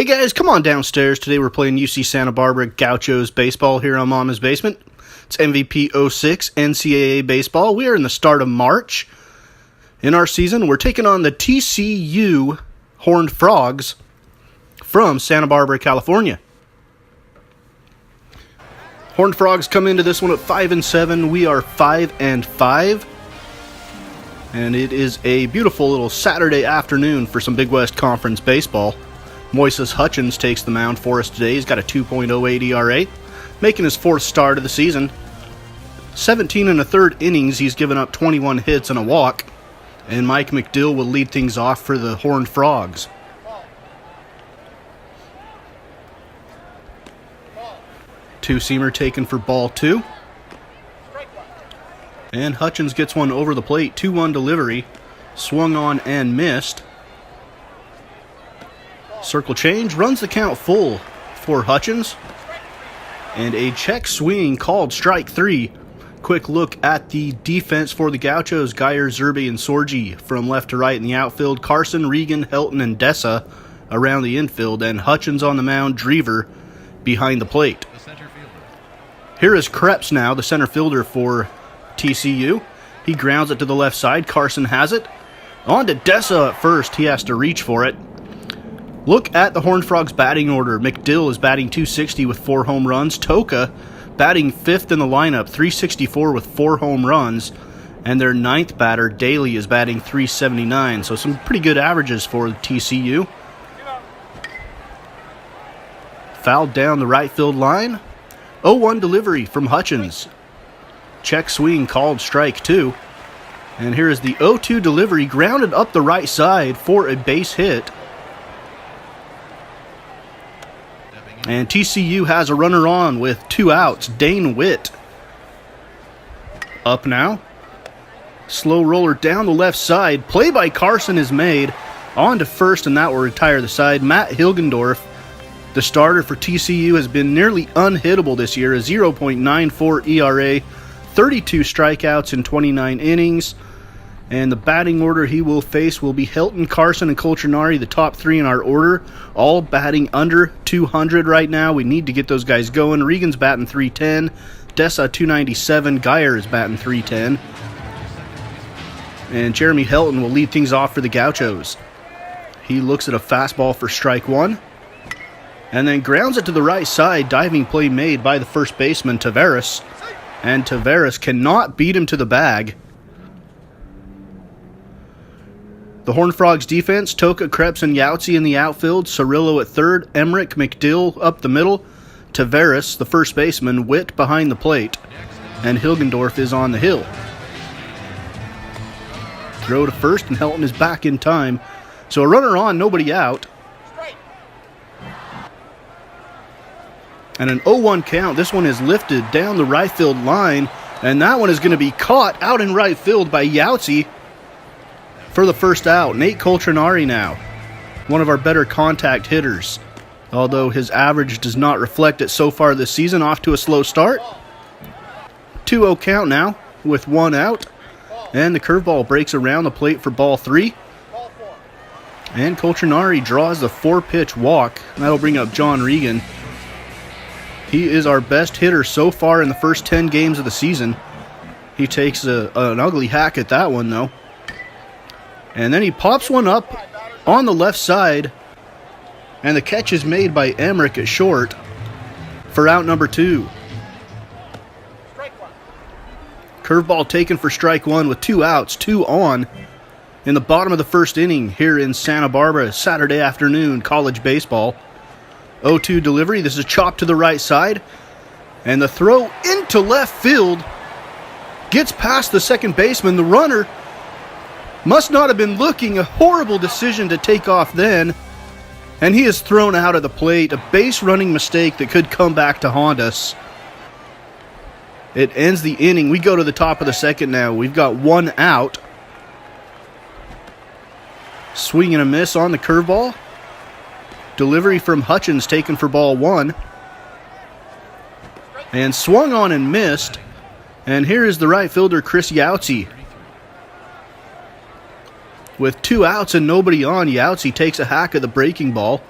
Hey guys, come on downstairs. Today we're playing UC Santa Barbara Gauchos baseball here on Mama's Basement. It's MVP 06 NCAA baseball. We are in the start of March. In our season, we're taking on the TCU Horned Frogs from Santa Barbara, California. Horned Frogs come into this one at 5-7. We are 5-5. And it is a beautiful little Saturday afternoon for some Big West Conference baseball. Moises Hutchins takes the mound for us today. He's got a 2.08 ERA, making his fourth start of the season. 17 and a third innings, he's given up 21 hits and a walk. And Mike McDill will lead things off for the Horned Frogs. Two-seamer taken for ball 2. And Hutchins gets one over the plate. 2-1 delivery. Swung on and missed. Circle change, runs the count full for Hutchins. And a check swing called strike 3. Quick look at the defense for the Gauchos. Geyer, Zerbe, and Sorgi from left to right in the outfield. Carson, Regan, Helton, and Dessa around the infield. And Hutchins on the mound, Drever behind the plate. Here is Krebs now, the center fielder for TCU. He grounds it to the left side. Carson has it. On to Dessa at first. He has to reach for it. Look at the Horned Frogs batting order. McDill is batting .260 with 4 home runs. Toka batting 5th in the lineup, .364 with 4 home runs. And their 9th batter, Daly, is batting .379. So some pretty good averages for TCU. Fouled down the right field line. 0-1 delivery from Hutchins. Check swing called strike 2. And here is the 0-2 delivery, grounded up the right side for a base hit. And TCU has a runner on with 2 outs. Dane Witt up now. Slow roller down the left side. Play by Carson is made. On to first, and that will retire the side. Matt Hilgendorf, the starter for TCU, has been nearly unhittable this year. A 0.94 ERA, 32 strikeouts in 29 innings. And the batting order he will face will be Helton, Carson, and Coltrinari, the top 3 in our order, all batting under 200 right now. We need to get those guys going. Regan's batting .310, Dessa .297, Geyer is batting .310. And Jeremy Helton will lead things off for the Gauchos. He looks at a fastball for strike 1. And then grounds it to the right side. Diving play made by the first baseman, Taveras. And Taveras cannot beat him to the bag. The Horned Frogs defense, Toka, Krebs, and Yautzi in the outfield. Cirillo at third. Emmerich, McDill up the middle. Taveras, the first baseman. Witt behind the plate. And Hilgendorf is on the hill. Throw to first, and Helton is back in time. So a runner on, nobody out. And an 0-1 count. This one is lifted down the right field line. And that one is going to be caught out in right field by Yautzi for the first out. Nate Coltrinari now, one of our better contact hitters. Although his average does not reflect it so far this season. Off to a slow start. 2-0 count now with 1 out. And the curveball breaks around the plate for ball 3. And Coltrinari draws the 4-pitch walk. That'll bring up John Regan. He is our best hitter so far in the first 10 games of the season. He takes an ugly hack at that one, though. And then he pops one up on the left side. And the catch is made by Emmerich at short for out number 2. Curveball taken for strike 1 with 2 outs, 2 on in the bottom of the first inning here in Santa Barbara, Saturday afternoon, college baseball. 0-2 delivery. This is chopped to the right side. And the throw into left field gets past the second baseman. The runner must not have been looking. A horrible decision to take off then. And he is thrown out of the plate. A base running mistake that could come back to haunt us. It ends the inning. We go to the top of the second now. We've got 1 out. Swing and a miss on the curveball. Delivery from Hutchins taken for ball 1. And swung on and missed. And here is the right fielder, Chris Yautzi. With 2 outs and nobody on, Yautzi takes a hack at the breaking ball.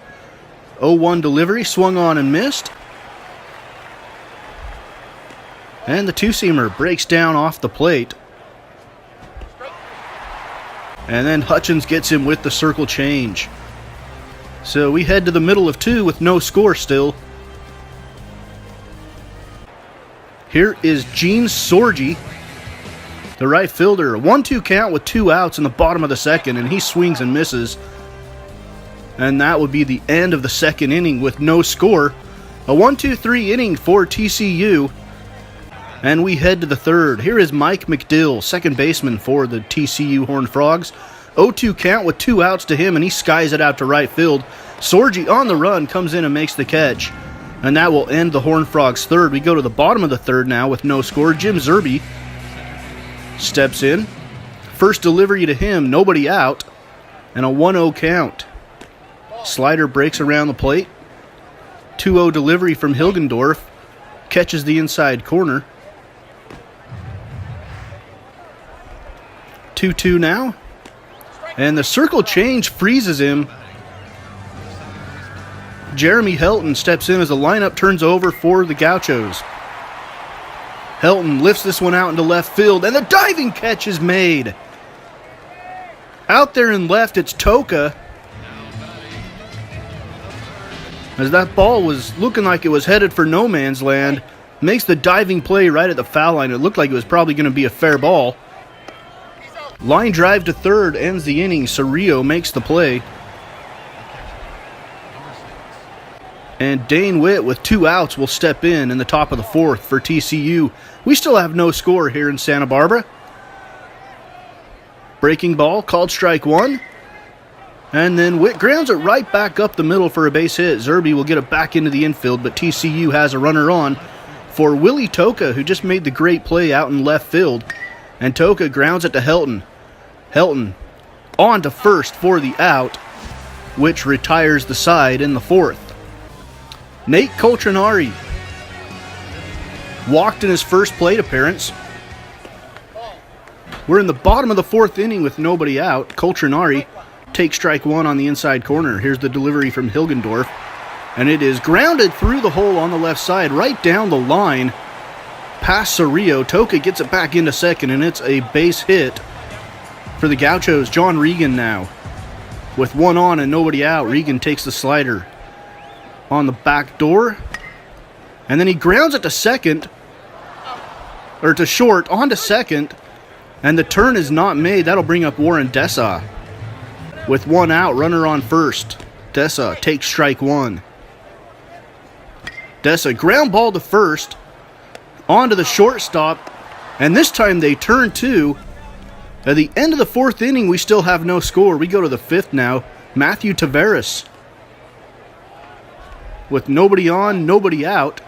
0-1 delivery, swung on and missed. And the two-seamer breaks down off the plate. And then Hutchins gets him with the circle change. So we head to the middle of 2 with no score still. Here is Gene Sorgi, the right fielder. 1-2 count with 2 outs in the bottom of the second, and he swings and misses. And that would be the end of the second inning with no score. A 1-2-3 inning for TCU. And we head to the third. Here is Mike McDill, second baseman for the TCU Horned Frogs. 0-2 count with 2 outs to him, and he skies it out to right field. Sorgi on the run comes in and makes the catch. And that will end the Horned Frogs' third. We go to the bottom of the third now with no score. Jim Zerby steps in. First delivery to him, nobody out. And a 1-0 count. Slider breaks around the plate. 2-0 delivery from Hilgendorf. Catches the inside corner. 2-2 now. And the circle change freezes him. Jeremy Helton steps in as the lineup turns over for the Gauchos. Helton lifts this one out into left field, and the diving catch is made. Out there in left, it's Toka. As that ball was looking like it was headed for no man's land, makes the diving play right at the foul line. It looked like it was probably going to be a fair ball. Line drive to third ends the inning. Cerrillo makes the play. And Dane Witt with 2 outs will step in the top of the fourth for TCU. We still have no score here in Santa Barbara. Breaking ball, called strike 1. And then Witt grounds it right back up the middle for a base hit. Zerby will get it back into the infield, but TCU has a runner on for Willie Toka, who just made the great play out in left field. And Toka grounds it to Helton. Helton on to first for the out, which retires the side in the fourth. Nate Coltrinari walked in his first plate appearance. We're in the bottom of the fourth inning with nobody out. Coltrinari takes strike 1 on the inside corner. Here's the delivery from Hilgendorf. And it is grounded through the hole on the left side, right down the line, past Cerrillo. Toka gets it back into second, and it's a base hit for the Gauchos. John Regan now with 1 on and nobody out. Regan takes the slider on the back door, and then he grounds it to second, or to short, onto second, and the turn is not made. That'll bring up Warren Dessa with 1 out, runner on first. Dessa takes strike 1. Dessa ground ball to first, onto the shortstop, and this time they turn 2. At the end of the fourth inning, we still have no score. We go to the fifth now. Matthew Taveras with nobody on, nobody out,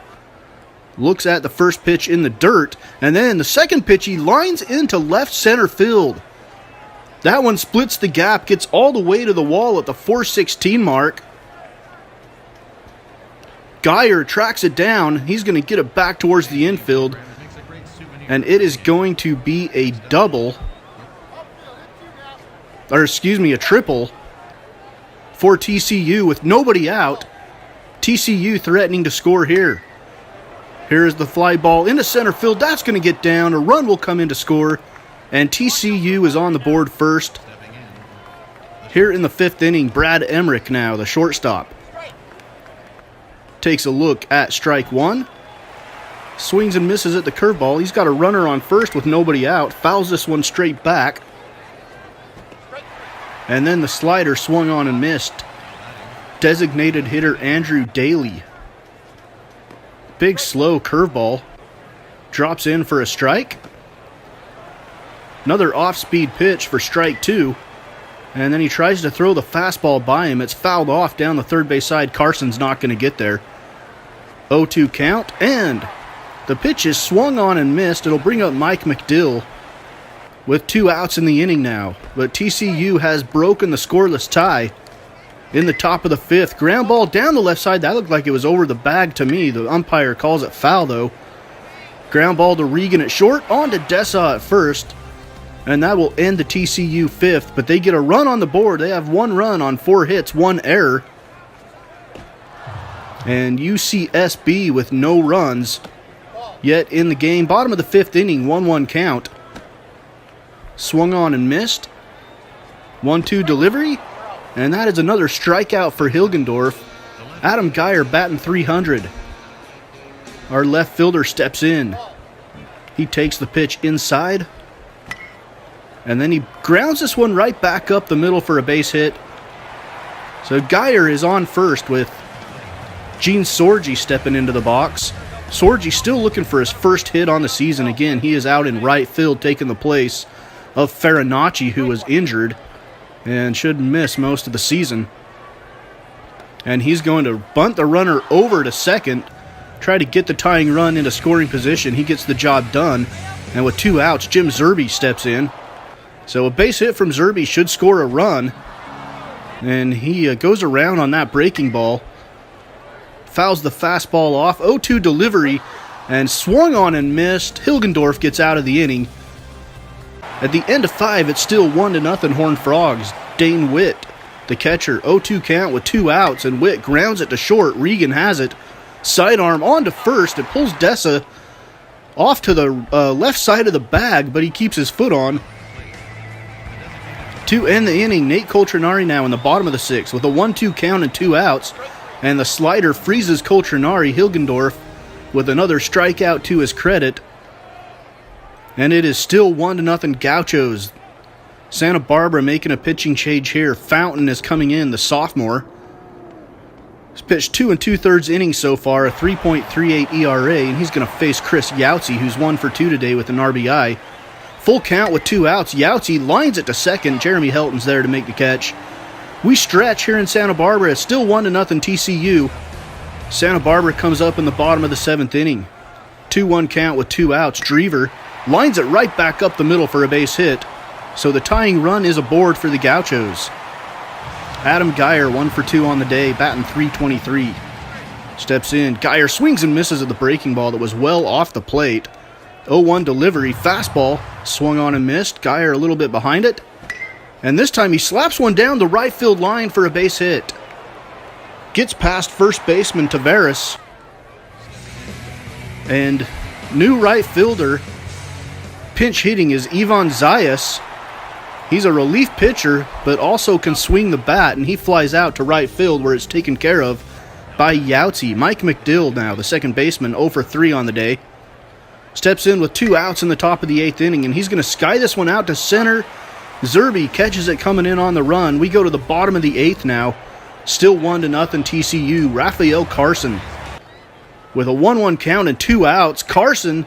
looks at the first pitch in the dirt, and then the second pitch he lines into left center field. That one splits the gap, gets all the way to the wall at the 416 mark. Geyer tracks it down. He's going to get it back towards the infield, and it is going to be a double, or excuse me, a triple for TCU with nobody out. TCU threatening to score here. Here is the fly ball into center field. That's going to get down. A run will come in to score, and TCU is on the board first. Here in the fifth inning, Brad Emmerich now, the shortstop, takes a look at strike 1. Swings and misses at the curveball. He's got a runner on first with nobody out. Fouls this one straight back. And then the slider swung on and missed. Designated hitter Andrew Daly. Big slow curveball. Drops in for a strike. Another off-speed pitch for strike 2. And then he tries to throw the fastball by him. It's fouled off down the third base side. Carson's not going to get there. 0-2 count. And the pitch is swung on and missed. It'll bring up Mike McDill with 2 outs in the inning now. But TCU has broken the scoreless tie in the top of the fifth. Ground ball down the left side. That looked like it was over the bag to me. The umpire calls it foul, though. Ground ball to Regan at short. On to Dessa at first. And that will end the TCU fifth. But they get a run on the board. They have 1 run on 4 hits, 1 error. And UCSB with no runs yet in the game. Bottom of the 5th inning, 1-1 count. Swung on and missed. 1-2 delivery. And that is another strikeout for Hilgendorf. Adam Geyer batting .300. Our left fielder steps in. He takes the pitch inside. And then he grounds this one right back up the middle for a base hit. So Geyer is on first with Gene Sorgi stepping into the box. Sorgi still looking for his first hit on the season. Again, he is out in right field taking the place of Farinacci, who was injured and should miss most of the season. And he's going to bunt the runner over to second, try to get the tying run into scoring position. He gets the job done. And with 2 outs, Jim Zerbe steps in. So a base hit from Zerbe should score a run. And he goes around on that breaking ball. Fouls the fastball off. 0-2 delivery. And swung on and missed. Hilgendorf gets out of the inning. At the end of 5, it's still 1-0 Horned Frogs. Dane Witt, the catcher. 0-2 count with 2 outs. And Witt grounds it to short. Regan has it. Sidearm on to first. It pulls Dessa off to the left side of the bag, but he keeps his foot on. To end the inning, Nate Coltrinari now in the bottom of the 6th with a 1-2 count and 2 outs. And the slider freezes Coltrinari. Hilgendorf with another strikeout to his credit. And it is still 1-0 Gauchos. Santa Barbara making a pitching change here. Fountain is coming in, the sophomore. He's pitched 2 2/3 innings so far, a 3.38 ERA, and he's going to face Chris Yautzi, who's 1 for 2 today with an RBI. Full count with 2 outs. Yautzi lines it to second. Jeremy Helton's there to make the catch. We stretch here in Santa Barbara. It's still 1-0 TCU. Santa Barbara comes up in the bottom of the 7th inning. 2-1 count with 2 outs. Drever lines it right back up the middle for a base hit. So the tying run is aboard for the Gauchos. Adam Geyer, 1 for 2 on the day, batting .323. Steps in. Geyer swings and misses at the breaking ball that was well off the plate. 0-1 delivery. Fastball swung on and missed. Geyer a little bit behind it. And this time he slaps one down the right field line for a base hit. Gets past first baseman Tavares. And new right fielder pinch hitting is Ivan Zayas. He's a relief pitcher, but also can swing the bat, and he flies out to right field where it's taken care of by Yautzi. Mike McDill now, the second baseman, 0 for 3 on the day. Steps in with 2 outs in the top of the 8th inning, and he's going to sky this one out to center. Zerbe catches it coming in on the run. We go to the bottom of the 8th now. Still 1-0 TCU. Raphael Carson with a 1-1 count and 2 outs. Carson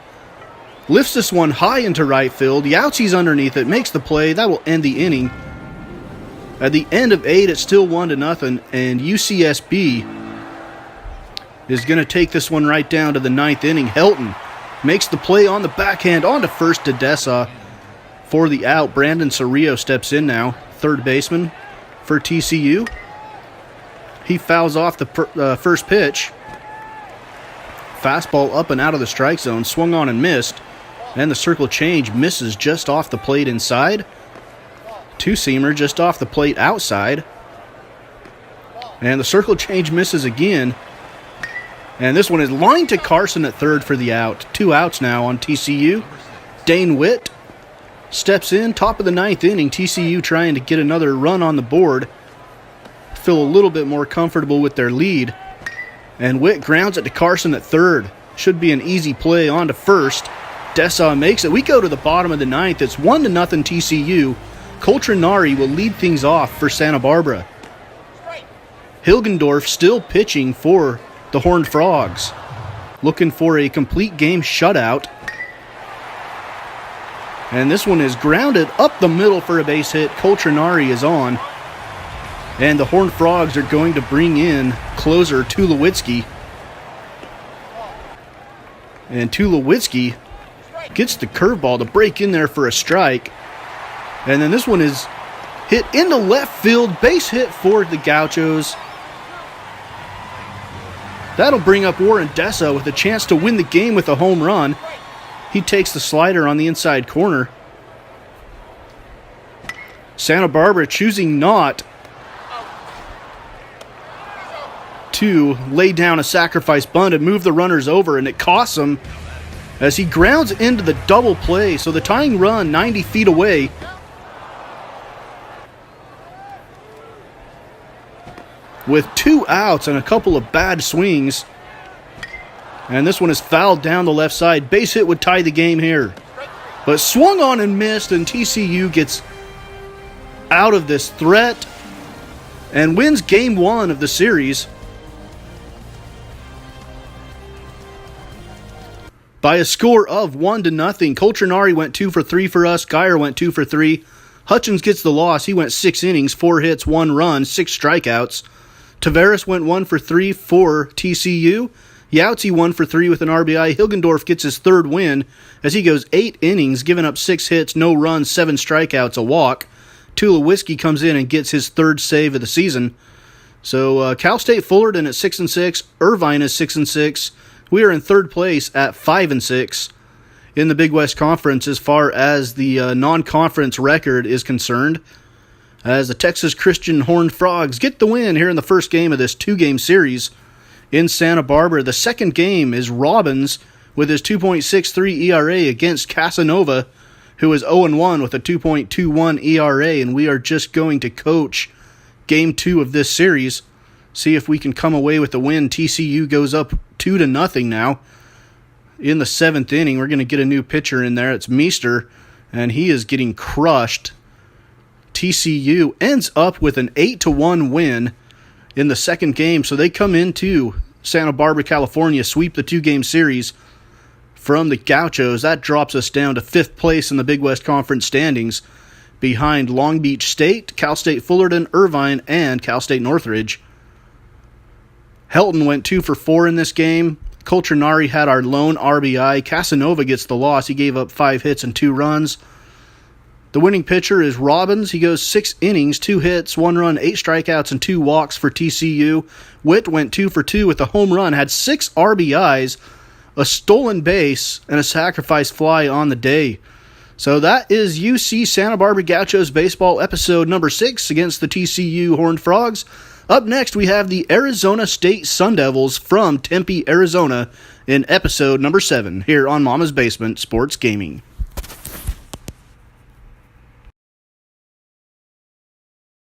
lifts this one high into right field. Yautzi's underneath it, makes the play. That will end the inning. At the end of 8, it's still 1-0, and UCSB is going to take this one right down to the 9th inning. Helton makes the play on the backhand onto first to Dessa for the out. Brandon Cerrillo steps in now, third baseman for TCU. He fouls off the first pitch. Fastball up and out of the strike zone, swung on and missed. And the circle change misses just off the plate inside. Two-seamer just off the plate outside. And the circle change misses again. And this one is lined to Carson at third for the out. 2 outs now on TCU. Dane Witt steps in, top of the 9th inning. TCU trying to get another run on the board. Feel a little bit more comfortable with their lead. And Witt grounds it to Carson at third. Should be an easy play on to first. Dessa makes it. We go to the bottom of the 9th. It's 1-0 TCU. Coltrinari will lead things off for Santa Barbara. Hilgendorf still pitching for the Horned Frogs. Looking for a complete game shutout. And this one is grounded up the middle for a base hit. Coltrinari is on. And the Horned Frogs are going to bring in closer Tulowitzki. And Tulowitzki gets the curveball to break in there for a strike. And then this one is hit into left field. Base hit for the Gauchos. That'll bring up Warren Dessa with a chance to win the game with a home run. He takes the slider on the inside corner. Santa Barbara choosing not to lay down a sacrifice bunt and move the runners over, and it costs him as he grounds into the double play. So the tying run 90 feet away. With 2 outs and a couple of bad swings. And this one is fouled down the left side. Base hit would tie the game here. But swung on and missed, and TCU gets out of this threat and wins game 1 of the series by a score of 1-0. Coltrinari went 2 for 3 for us. Geyer went 2 for 3. Hutchins gets the loss. He went 6 innings, 4 hits, 1 run, 6 strikeouts. Tavares went 1 for 3 for TCU. Yahtzee 1 for 3 with an RBI. Hilgendorf gets his 3rd win as he goes 8 innings, giving up 6 hits, no runs, 7 strikeouts, a walk. Tulowitzki comes in and gets his 3rd save of the season. So Cal State Fullerton at 6-6. Irvine is 6-6. We are in 3rd place at 5-6 in the Big West Conference as far as the non-conference record is concerned, as the Texas Christian Horned Frogs get the win here in the first game of this 2-game series in Santa Barbara. The second game is Robbins with his 2.63 ERA against Casanova, who is 0-1 with a 2.21 ERA, and we are just going to coach game 2 of this series, see if we can come away with the win. TCU goes up 2-0 now in the 7th inning. We're going to get a new pitcher in there. It's Meester, and he is getting crushed. TCU ends up with an 8-1 win in the second game, so they come into Santa Barbara, California, sweep the 2-game series from the Gauchos. That drops us down to 5th place in the Big West Conference standings, behind Long Beach State, Cal State Fullerton, Irvine, and Cal State Northridge. Helton went 2 for 4 in this game. Coltrinari had our lone RBI. Casanova gets the loss. He gave up 5 hits and 2 runs. The winning pitcher is Robbins. He goes 6 innings, 2 hits, 1 run, 8 strikeouts, and 2 walks for TCU. Witt went 2 for 2 with a home run, had 6 RBIs, a stolen base, and a sacrifice fly on the day. So that is UC Santa Barbara Gauchos baseball episode number 6 against the TCU Horned Frogs. Up next, we have the Arizona State Sun Devils from Tempe, Arizona in episode number 7 here on Mama's Basement Sports Gaming.